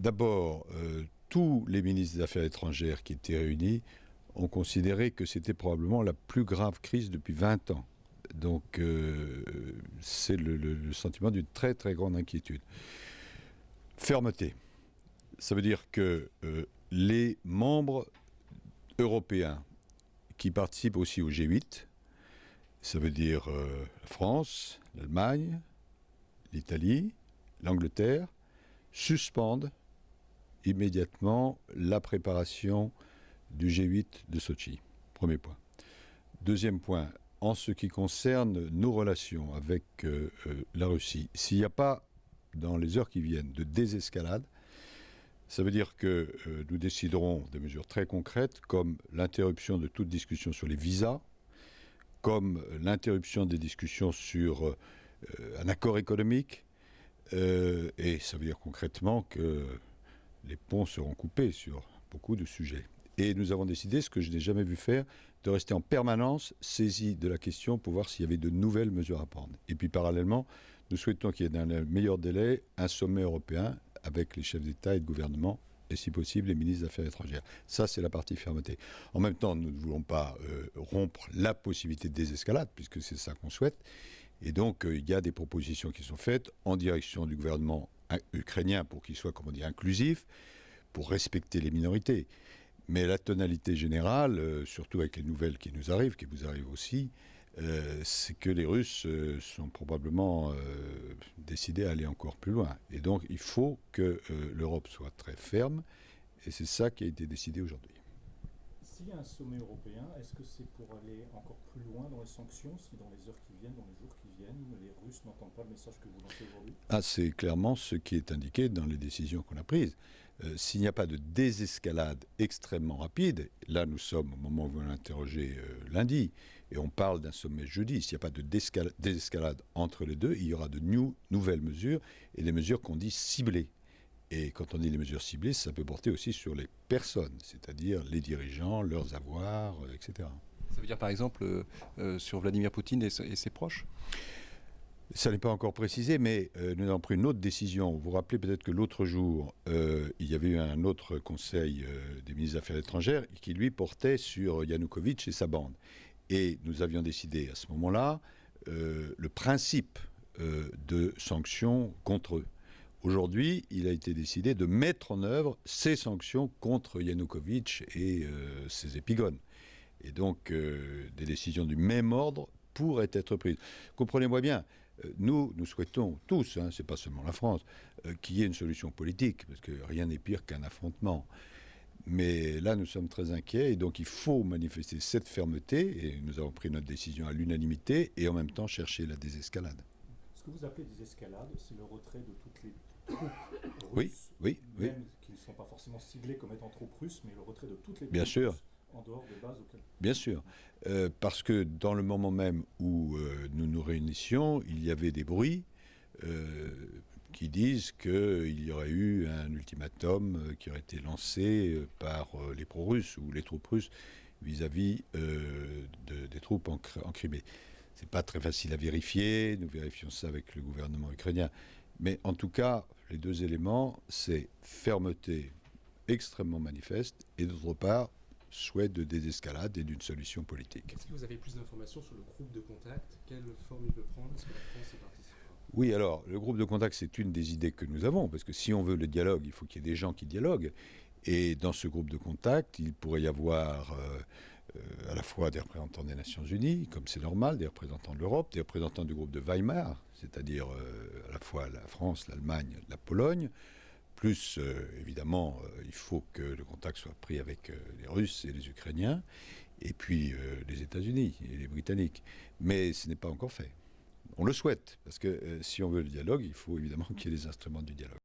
D'abord, tous les ministres des Affaires étrangères qui étaient réunis ont considéré que c'était probablement la plus grave crise depuis 20 ans. Donc, c'est le sentiment d'une très très grande inquiétude. Fermeté. Ça veut dire que les membres européens qui participent aussi au G8, ça veut dire la France, l'Allemagne, l'Italie, l'Angleterre, suspendent immédiatement la préparation du G8 de Sochi. Premier point. Deuxième point, en ce qui concerne nos relations avec la Russie, s'il n'y a pas, dans les heures qui viennent, de désescalade, ça veut dire que nous déciderons des mesures très concrètes, comme l'interruption de toute discussion sur les visas, comme l'interruption des discussions sur un accord économique, et ça veut dire concrètement que les ponts seront coupés sur beaucoup de sujets. Et nous avons décidé, ce que je n'ai jamais vu faire, de rester en permanence saisi de la question pour voir s'il y avait de nouvelles mesures à prendre. Et puis parallèlement, nous souhaitons qu'il y ait dans le meilleur délai un sommet européen avec les chefs d'État et de gouvernement et si possible les ministres des Affaires étrangères. Ça, c'est la partie fermeté. En même temps, nous ne voulons pas rompre la possibilité de désescalade, puisque c'est ça qu'on souhaite. Et donc, il y a des propositions qui sont faites en direction du gouvernement ukrainien pour qu'il soit, comment dire, inclusif, pour respecter les minorités. Mais la tonalité générale, surtout avec les nouvelles qui nous arrivent, qui vous arrivent aussi, c'est que les Russes sont probablement décidés à aller encore plus loin. Et donc, il faut que l'Europe soit très ferme, et c'est ça qui a été décidé aujourd'hui. S'il y a un sommet européen, est-ce que c'est pour aller encore plus loin dans les sanctions, si dans les heures qui viennent, dans les jours qui viennent, les Russes n'entendent pas le message que vous lancez aujourd'hui ? C'est clairement ce qui est indiqué dans les décisions qu'on a prises. S'il n'y a pas de désescalade extrêmement rapide, là nous sommes au moment où vous l'interrogez lundi, et on parle d'un sommet jeudi, s'il n'y a pas de désescalade entre les deux, il y aura de nouvelles mesures, et des mesures qu'on dit ciblées. Et quand on dit les mesures ciblées, ça peut porter aussi sur les personnes, c'est-à-dire les dirigeants, leurs avoirs, etc. Ça veut dire par exemple sur Vladimir Poutine et ses proches ? Ça n'est pas encore précisé, mais nous avons pris une autre décision. Vous vous rappelez peut-être que l'autre jour, il y avait eu un autre conseil des ministres des Affaires étrangères qui, lui, portait sur Yanukovych et sa bande. Et nous avions décidé à ce moment-là le principe de sanctions contre eux. Aujourd'hui, il a été décidé de mettre en œuvre ces sanctions contre Yanukovych et ses épigones. Et donc, des décisions du même ordre pourraient être prises. Comprenez-moi bien, nous souhaitons tous, c'est pas seulement la France, qu'il y ait une solution politique, parce que rien n'est pire qu'un affrontement. Mais là, nous sommes très inquiets, et donc il faut manifester cette fermeté, et nous avons pris notre décision à l'unanimité, et en même temps chercher la désescalade. Ce que vous appelez désescalade, c'est le retrait de toutes les troupes russes, oui. qui ne sont pas forcément ciblées comme étant troupes russes, mais le retrait de toutes les Bien troupes sûr. russes en dehors des bases auxquelles... Bien sûr, parce que dans le moment même où nous nous réunissions, il y avait des bruits qui disent qu'il y aurait eu un ultimatum qui aurait été lancé par les pro-russes ou les troupes russes vis-à-vis des troupes en Crimée. C'est pas très facile à vérifier, nous vérifions ça avec le gouvernement ukrainien. Mais en tout cas, les deux éléments, c'est fermeté extrêmement manifeste et d'autre part, souhait de désescalade et d'une solution politique. Est-ce que vous avez plus d'informations sur le groupe de contact ? Quelle forme il peut prendre ? Est-ce que la France y participe ? Oui, alors, le groupe de contact, c'est une des idées que nous avons, parce que si on veut le dialogue, il faut qu'il y ait des gens qui dialoguent. Et dans ce groupe de contact, il pourrait y avoir à la fois des représentants des Nations Unies, comme c'est normal, des représentants de l'Europe, des représentants du groupe de Weimar, c'est-à-dire à la fois la France, l'Allemagne, la Pologne, plus, évidemment, il faut que le contact soit pris avec les Russes et les Ukrainiens, et puis les États-Unis et les Britanniques. Mais ce n'est pas encore fait. On le souhaite, parce que si on veut le dialogue, il faut évidemment qu'il y ait les instruments du dialogue.